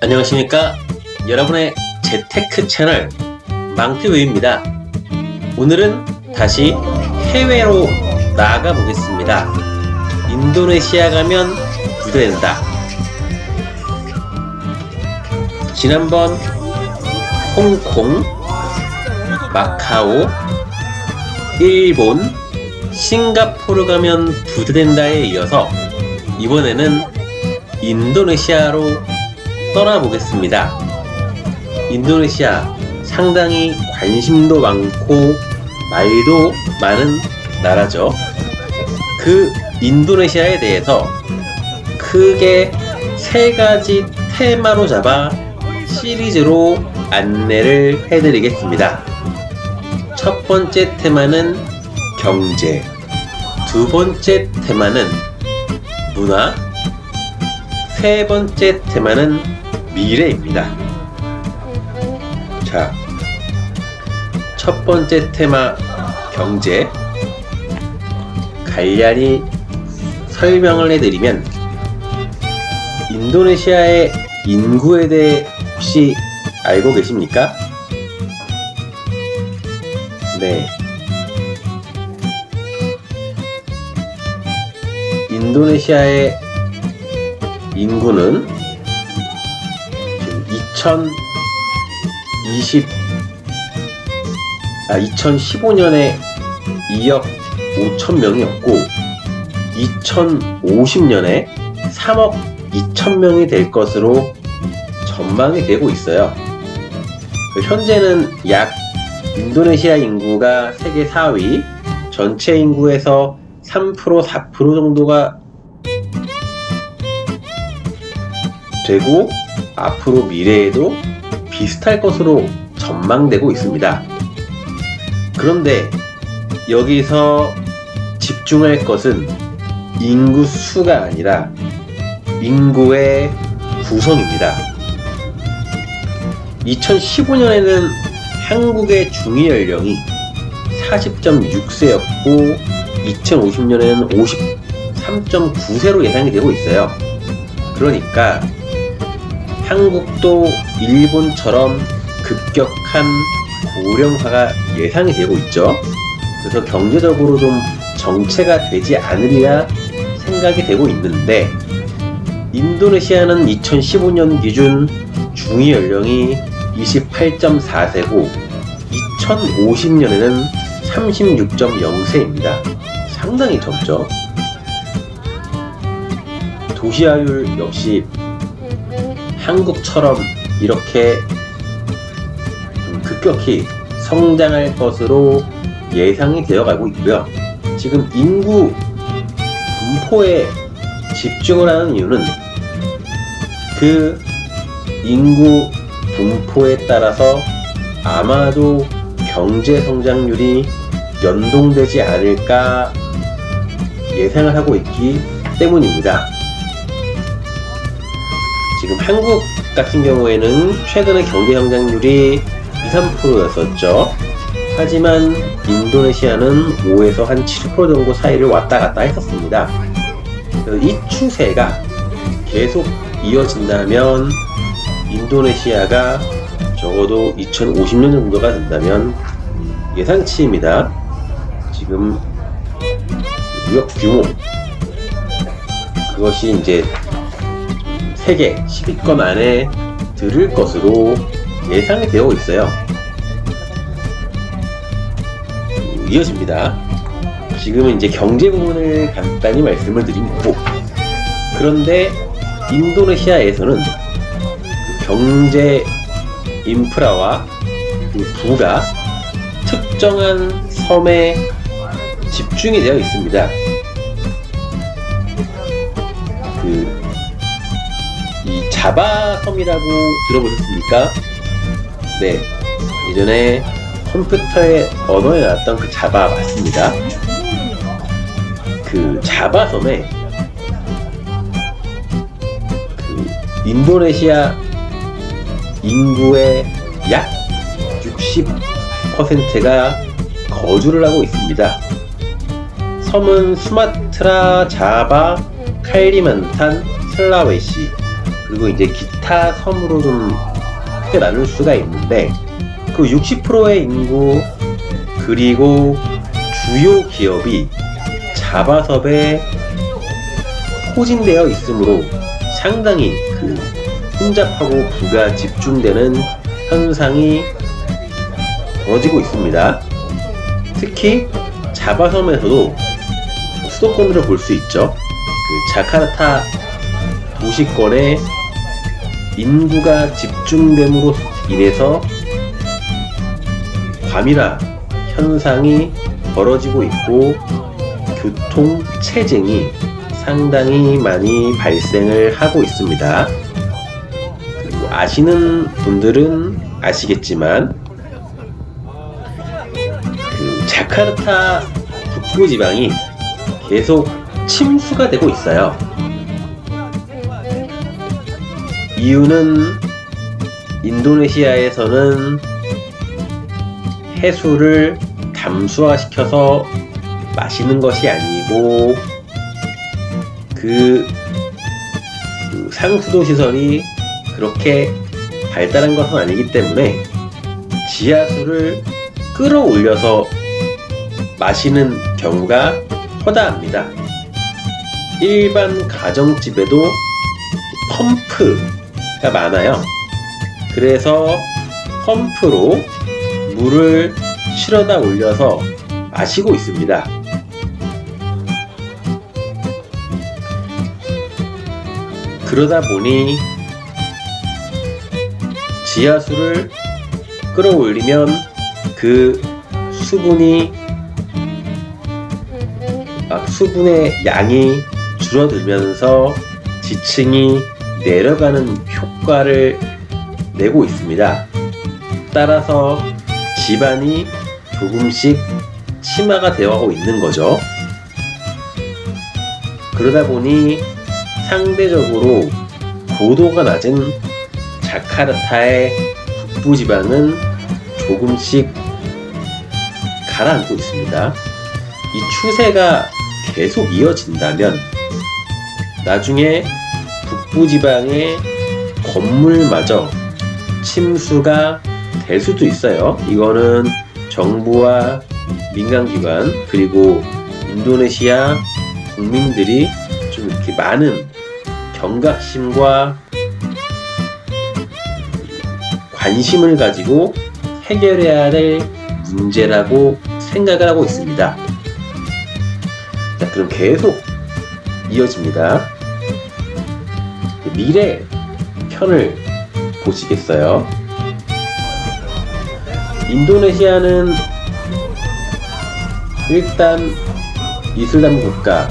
안녕하십니까, 여러분의 재테크 채널 망티브입니다. 오늘은 다시 해외로 나가 보겠습니다. 인도네시아 가면 부자된다. 지난번 홍콩, 마카오, 일본, 싱가포르 가면 부자된다에 이어서 이번에는 인도네시아로 떠나보겠습니다. 인도네시아 상당히 관심도 많고 말도 많은 나라죠. 그 인도네시아에 대해서 크게 세 가지 테마로 잡아 시리즈로 안내를 해드리겠습니다. 첫 번째 테마는 경제, 두 번째 테마는 문화, 세 번째 테마는 미래입니다. 자, 첫 번째 테마 경제, 간략히 설명을 해드리면 인도네시아의 인구에 대해 혹시 알고 계십니까? 네. 인도네시아의 인구는 지금 2015년에 2억 5천 명이었고 2050년에 3억 2천 명이 될 것으로 전망이 되고 있어요. 현재는 약 인도네시아 인구가 세계 4위, 전체 인구에서 3%, 4% 정도가 되고 앞으로 미래에도 비슷할 것으로 전망되고 있습니다. 그런데 여기서 집중할 것은 인구 수가 아니라 인구의 구성입니다. 2015년에는 한국의 중위 연령이 40.6세였고 2050년에는 53.9세로 예상이 되고 있어요. 그러니까 한국도 일본처럼 급격한 고령화가 예상이 되고 있죠. 그래서 경제적으로 좀 정체가 되지 않으리라 생각이 되고 있는데, 인도네시아는 2015년 기준 중위 연령이 28.4세고 2050년에는 36.0세입니다. 상당히 젊죠. 도시화율 역시 한국처럼 이렇게 급격히 성장할 것으로 예상이 되어가고 있고요. 지금 인구 분포에 집중을 하는 이유는 그 인구 분포에 따라서 아마도 경제 성장률이 연동되지 않을까 예상을 하고 있기 때문입니다. 지금 한국 같은 경우에는 최근에 경제 성장률이 2~3%였었죠. 하지만 인도네시아는 5에서 한 7% 정도 사이를 왔다 갔다 했었습니다. 이 추세가 계속 이어진다면 인도네시아가 적어도 2050년 정도가 된다면 예상치입니다. 지금 무역 규모, 그것이 이제 세계 10위권 안에 들을 것으로 예상이 되어 있어요. 이어집니다. 지금은 이제 경제 부분을 간단히 말씀을 드린 거고, 그런데 인도네시아에서는 경제 인프라와 그 부가 특정한 섬에 집중이 되어 있습니다. 이 자바 섬이라고 들어보셨습니까? 네, 예전에 컴퓨터의 언어에 나왔던 그 자바 맞습니다. 그 자바 섬에 그 인도네시아 인구의 약 60%가 거주를 하고 있습니다. 섬은 수마트라, 자바, 칼리만탄, 슬라웨시, 그리고 이제 기타 섬으로 좀 크게 나눌 수가 있는데, 그 60%의 인구 그리고 주요 기업이 자바섬에 포진되어 있으므로 상당히 그 혼잡하고 부가 집중되는 현상이 벌어지고 있습니다. 특히 자바섬에서도 수도권으로 볼 수 있죠. 그 자카르타 도시권에 인구가 집중됨으로 인해서 과밀화 현상이 벌어지고 있고, 교통 체증이 상당히 많이 발생을 하고 있습니다. 그리고 아시는 분들은 아시겠지만, 그 자카르타 북부 지방이 계속 침수가 되고 있어요. 이유는 인도네시아에서는 해수를 담수화시켜서 마시는 것이 아니고, 그 상수도 시설이 그렇게 발달한 것은 아니기 때문에 지하수를 끌어올려서 마시는 경우가 허다합니다. 일반 가정집에도 펌프가 많아요. 그래서 펌프로 물을 실어다 올려서 마시고 있습니다. 그러다 보니 지하수를 끌어올리면 그 수분의 양이 줄어들면서 지층이 내려가는 효과를 내고 있습니다. 따라서 집안이 조금씩 침하가 되어가고 있는 거죠. 그러다 보니 상대적으로 고도가 낮은 자카르타의 북부 지방은 조금씩 가라앉고 있습니다. 이 추세가 계속 이어진다면 나중에 북부 지방의 건물마저 침수가 될 수도 있어요. 이거는 정부와 민간기관 그리고 인도네시아 국민들이 좀 이렇게 많은 경각심과 관심을 가지고 해결해야 될 문제라고 생각을 하고 있습니다. 자, 그럼 계속 이어집니다. 미래 편을 보시겠어요? 인도네시아는 일단 이슬람 국가,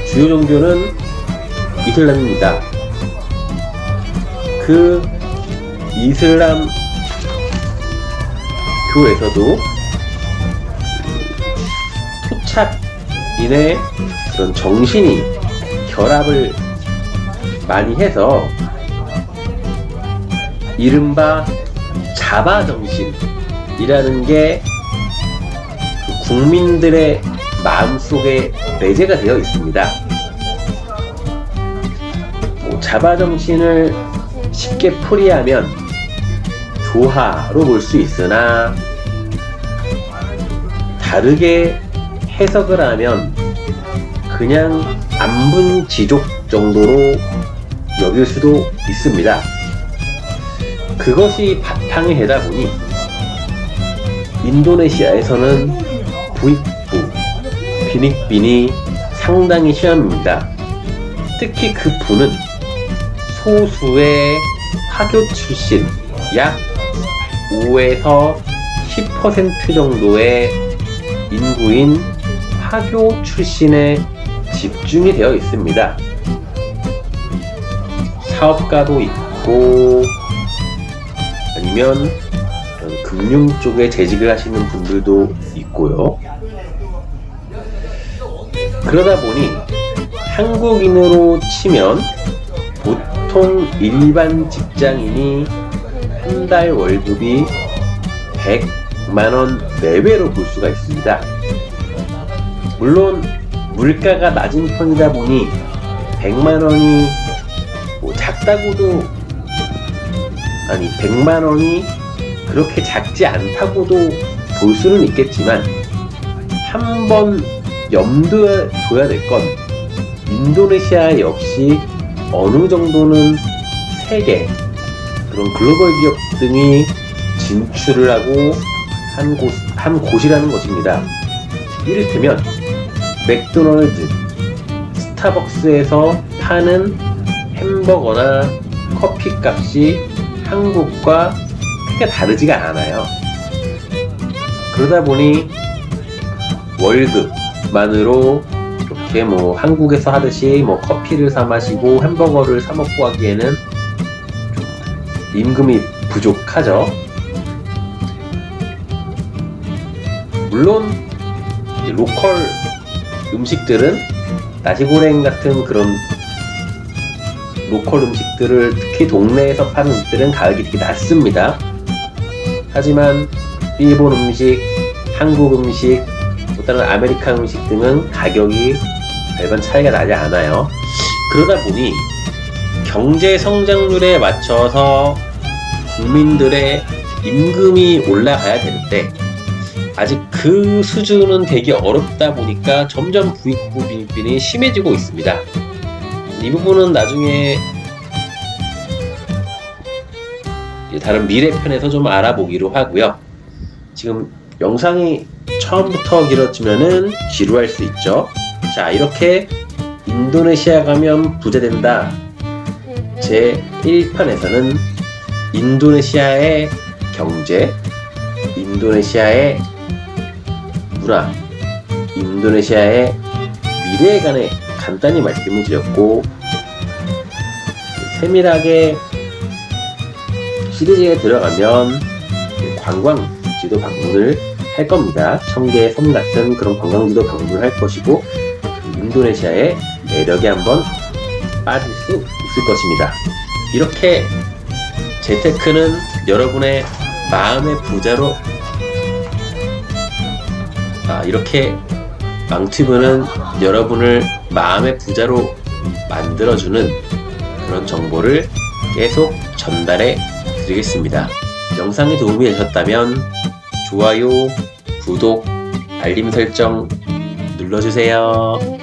주요 종교는 이슬람입니다. 그 이슬람 교에서도 토착인의 그런 정신이 결합을 많이 해서 이른바 자바정신이라는 게 국민들의 마음속에 내재가 되어 있습니다. 자바정신을 쉽게 풀이하면 조화로 볼 수 있으나 다르게 해석을 하면 그냥 안분지족 정도로 여길 수도 있습니다. 그것이 바탕이 되다 보니 인도네시아에서는 부익부, 빈익빈이 상당히 심합니다. 특히 그 부는 소수의 화교 출신 약 5에서 10% 정도의 인구인 화교 출신에 집중이 되어 있습니다. 사업가도 있고 아니면 금융 쪽에 재직을 하시는 분들도 있고요. 그러다 보니 한국인으로 치면 보통 일반 직장인이 한 달 월급이 100만원 내외로 볼 수가 있습니다. 물론 물가가 낮은 편이다 보니 100만 원이 뭐 작다고도, 아니 100만 원이 그렇게 작지 않다고도 볼 수는 있겠지만, 한번 염두에 둬야 될 건 인도네시아 역시 어느 정도는 세계 그런 글로벌 기업 등이 진출을 하고 한 곳이라는 것입니다. 이를테면 맥도날드, 스타벅스에서 파는 햄버거나 커피 값이 한국과 크게 다르지가 않아요. 그러다 보니 월급만으로 이렇게 뭐 한국에서 하듯이 뭐 커피를 사 마시고 햄버거를 사 먹고 하기에는 좀 임금이 부족하죠. 물론 로컬 음식들은 나시고랭 같은 그런 로컬 음식들을, 특히 동네에서 파는 음식들은 가격이 되게 낮습니다. 하지만 일본 음식, 한국 음식, 또 다른 아메리칸 음식 등은 가격이 별반 차이가 나지 않아요. 그러다 보니 경제 성장률에 맞춰서 국민들의 임금이 올라가야 되는데, 아직 그 수준은 되게 어렵다 보니까 점점 부익부 빈빈이 심해지고 있습니다. 이 부분은 나중에 다른 미래편에서 좀 알아보기로 하고요. 지금 영상이 처음부터 길어지면은 지루할 수 있죠. 자, 이렇게 인도네시아 가면 부자 된다 제 1편에서는 인도네시아의 경제, 인도네시아의 문화, 인도네시아의 미래에 관해 간단히 말씀을 드렸고, 세밀하게 시리즈에 들어가면 관광지도 방문을 할 겁니다. 청계의 섬 같은 그런 관광지도 방문을 할 것이고, 인도네시아의 매력에 한번 빠질 수 있을 것입니다. 이렇게 재테크는 여러분의 마음의 부자로, 이렇게 망튜브는 여러분을 마음의 부자로 만들어주는 그런 정보를 계속 전달해 드리겠습니다. 영상이 도움이 되셨다면 좋아요, 구독, 알림 설정 눌러주세요.